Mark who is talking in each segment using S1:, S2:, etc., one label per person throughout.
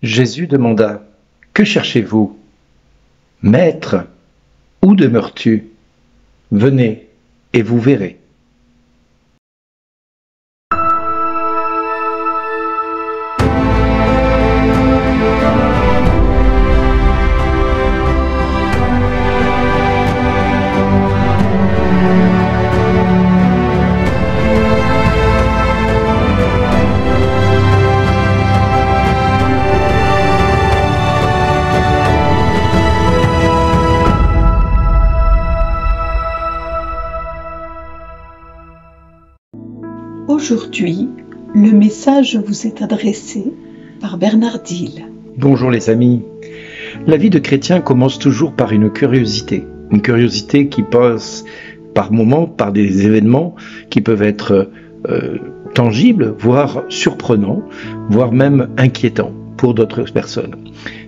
S1: Jésus demanda: « Que cherchez-vous? Maître, où demeures-tu? Venez et vous verrez. »
S2: Aujourd'hui, le message vous est adressé par Bernard Diel.
S1: Bonjour les amis. La vie de chrétien commence toujours par une curiosité qui passe par moments, par des événements qui peuvent être tangibles, voire surprenants, voire même inquiétants pour d'autres personnes.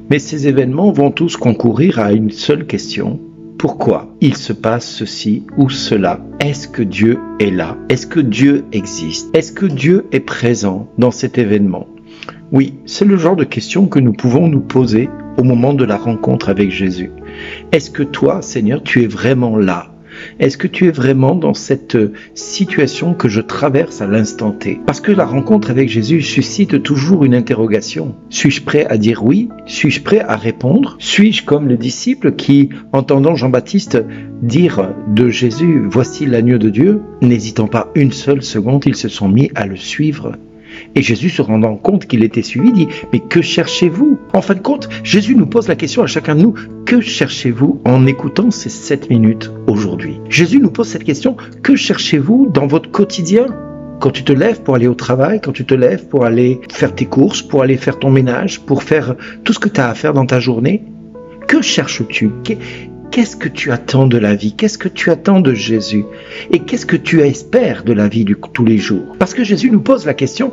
S1: Mais ces événements vont tous concourir à une seule question: pourquoi il se passe ceci ou cela? Est-ce que Dieu est là? Est-ce que Dieu existe? Est-ce que Dieu est présent dans cet événement? Oui, c'est le genre de questions que nous pouvons nous poser au moment de la rencontre avec Jésus. Est-ce que toi, Seigneur, tu es vraiment là? Est-ce que tu es vraiment dans cette situation que je traverse à l'instant T? Parce que la rencontre avec Jésus suscite toujours une interrogation. Suis-je prêt à dire oui? Suis-je prêt à répondre? Suis-je comme les disciples qui, entendant Jean-Baptiste dire de Jésus « Voici l'agneau de Dieu », n'hésitant pas une seule seconde, ils se sont mis à le suivre. Et Jésus, se rendant compte qu'il était suivi, dit « Mais que cherchez-vous » En fin de compte, Jésus nous pose la question à chacun de nous: que cherchez-vous en écoutant ces 7 minutes aujourd'hui? Jésus nous pose cette question: que cherchez-vous dans votre quotidien? Quand tu te lèves pour aller au travail, quand tu te lèves pour aller faire tes courses, pour aller faire ton ménage, pour faire tout ce que tu as à faire dans ta journée, que cherches-tu? Qu'est-ce que tu attends de la vie? Qu'est-ce que tu attends de Jésus? Et qu'est-ce que tu espères de la vie de tous les jours? Parce que Jésus nous pose la question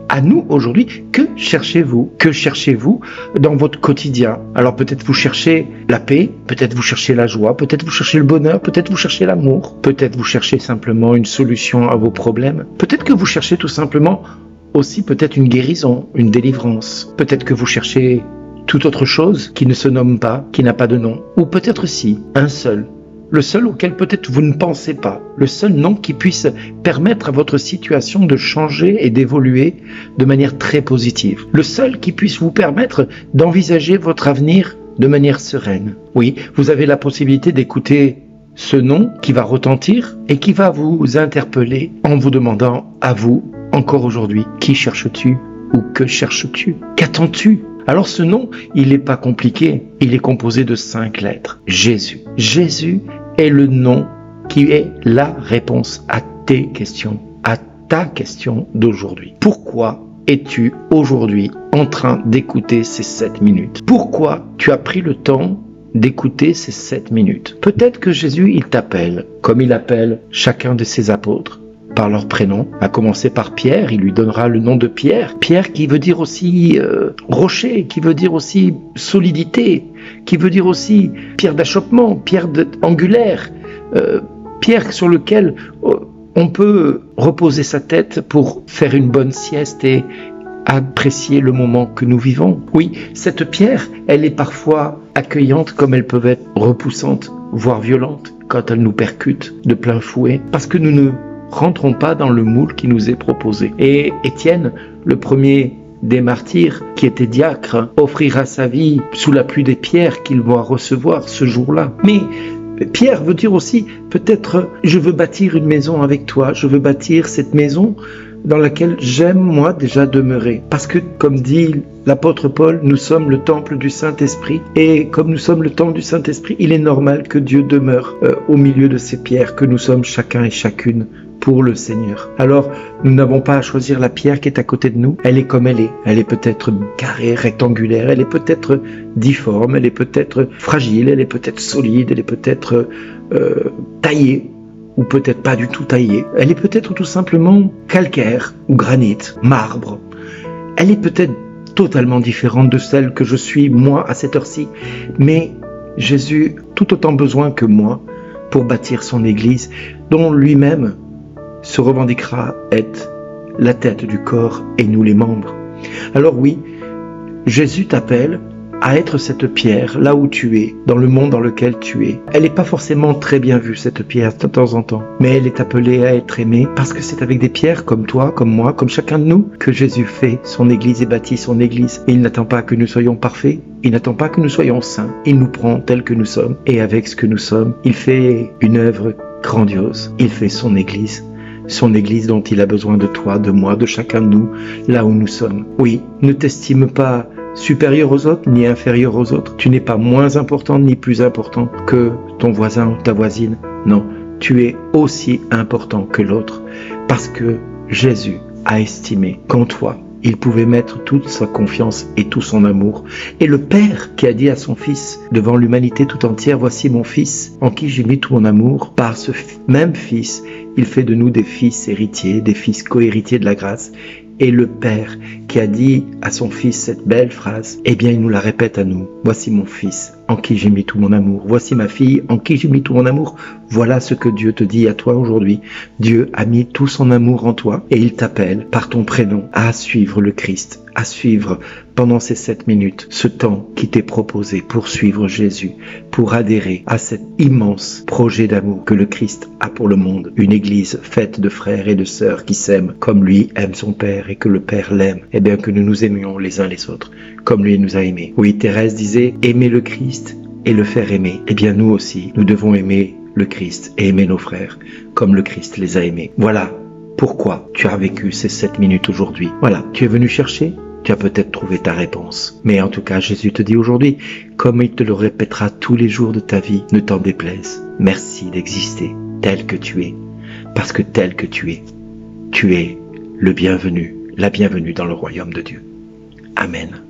S1: à nous aujourd'hui: que cherchez-vous? Que cherchez-vous dans votre quotidien? Alors peut-être vous cherchez la paix, peut-être vous cherchez la joie, peut-être vous cherchez le bonheur, peut-être vous cherchez l'amour, peut-être vous cherchez simplement une solution à vos problèmes, peut-être que vous cherchez tout simplement aussi peut-être une guérison, une délivrance, peut-être que vous cherchez toute autre chose qui ne se nomme pas, qui n'a pas de nom, ou peut-être si, un seul, le seul auquel peut-être vous ne pensez pas, le seul nom qui puisse permettre à votre situation de changer et d'évoluer de manière très positive, le seul qui puisse vous permettre d'envisager votre avenir de manière sereine. Oui, vous avez la possibilité d'écouter ce nom qui va retentir et qui va vous interpeller en vous demandant à vous, encore aujourd'hui, qui cherches-tu ou que cherches-tu? Qu'attends-tu? Alors ce nom, il n'est pas compliqué, il est composé de 5 lettres. Jésus. Jésus est le nom qui est la réponse à tes questions, à ta question d'aujourd'hui. Pourquoi es-tu aujourd'hui en train d'écouter ces 7 minutes? Pourquoi tu as pris le temps d'écouter ces 7 minutes? Peut-être que Jésus, il t'appelle, comme il appelle chacun de ses apôtres, par leur prénom, à commencer par Pierre. Il lui donnera le nom de Pierre. Pierre qui veut dire aussi rocher, qui veut dire aussi solidité, qui veut dire aussi pierre d'achoppement, pierre angulaire, pierre sur lequel on peut reposer sa tête pour faire une bonne sieste et apprécier le moment que nous vivons. Oui, cette pierre, elle est parfois accueillante comme elle peut être repoussante, voire violente, quand elle nous percute de plein fouet, parce que nous ne rentrons pas dans le moule qui nous est proposé. Et Étienne, le premier des martyrs, qui était diacre, offrira sa vie sous la pluie des pierres qu'il va recevoir ce jour-là. Mais Pierre veut dire aussi, peut-être, je veux bâtir une maison avec toi, je veux bâtir cette maison dans laquelle j'aime, moi, déjà demeurer. Parce que, comme dit l'apôtre Paul, nous sommes le temple du Saint-Esprit. Et comme nous sommes le temple du Saint-Esprit, il est normal que Dieu demeure au milieu de ces pierres, que nous sommes chacun et chacune pour le Seigneur. Alors, nous n'avons pas à choisir la pierre qui est à côté de nous. Elle est comme elle est. Elle est peut-être carrée, rectangulaire, elle est peut-être difforme, elle est peut-être fragile, elle est peut-être solide, elle est peut-être taillée, ou peut-être pas du tout taillée. Elle est peut-être tout simplement calcaire, ou granit, marbre. Elle est peut-être totalement différente de celle que je suis, moi, à cette heure-ci. Mais Jésus, tout autant besoin que moi, pour bâtir son Église, dont lui-même se revendiquera être la tête du corps et nous les membres. Alors oui, Jésus t'appelle à être cette pierre là où tu es, dans le monde dans lequel tu es. Elle n'est pas forcément très bien vue, cette pierre, de temps en temps, mais elle est appelée à être aimée parce que c'est avec des pierres comme toi, comme moi, comme chacun de nous que Jésus fait son Église et bâtit son Église. Et il n'attend pas que nous soyons parfaits, il n'attend pas que nous soyons saints, il nous prend tels que nous sommes et avec ce que nous sommes, il fait une œuvre grandiose, il fait son Église dont il a besoin de toi, de moi, de chacun de nous, là où nous sommes. Oui, ne t'estime pas supérieur aux autres, ni inférieur aux autres. Tu n'es pas moins important, ni plus important que ton voisin ou ta voisine. Non, tu es aussi important que l'autre, parce que Jésus a estimé qu'en toi, il pouvait mettre toute sa confiance et tout son amour. Et le Père qui a dit à son Fils, devant l'humanité tout entière, voici mon Fils, en qui j'ai mis tout mon amour, par ce même Fils, il fait de nous des fils héritiers, des fils co-héritiers de la grâce. Et le Père qui a dit à son Fils cette belle phrase, eh bien il nous la répète à nous. Voici mon Fils, en qui j'ai mis tout mon amour. Voici ma fille, en qui j'ai mis tout mon amour. Voilà ce que Dieu te dit à toi aujourd'hui. Dieu a mis tout son amour en toi et il t'appelle par ton prénom à suivre le Christ, à suivre pendant ces 7 minutes ce temps qui t'est proposé pour suivre Jésus, pour adhérer à cet immense projet d'amour que le Christ a pour le monde. Une église faite de frères et de sœurs qui s'aiment comme lui aime son Père et que le Père l'aime. Eh bien que nous nous aimions les uns les autres comme lui nous a aimés. Oui, Thérèse disait aimer le Christ et le faire aimer. Eh bien nous aussi, nous devons aimer le Christ et aimer nos frères comme le Christ les a aimés. Voilà pourquoi tu as vécu ces 7 minutes aujourd'hui. Voilà, tu es venu chercher, tu as peut-être trouvé ta réponse. Mais en tout cas, Jésus te dit aujourd'hui, comme il te le répétera tous les jours de ta vie, ne t'en déplaise. Merci d'exister tel que tu es. Parce que tel que tu es le bienvenu, la bienvenue dans le royaume de Dieu. Amen.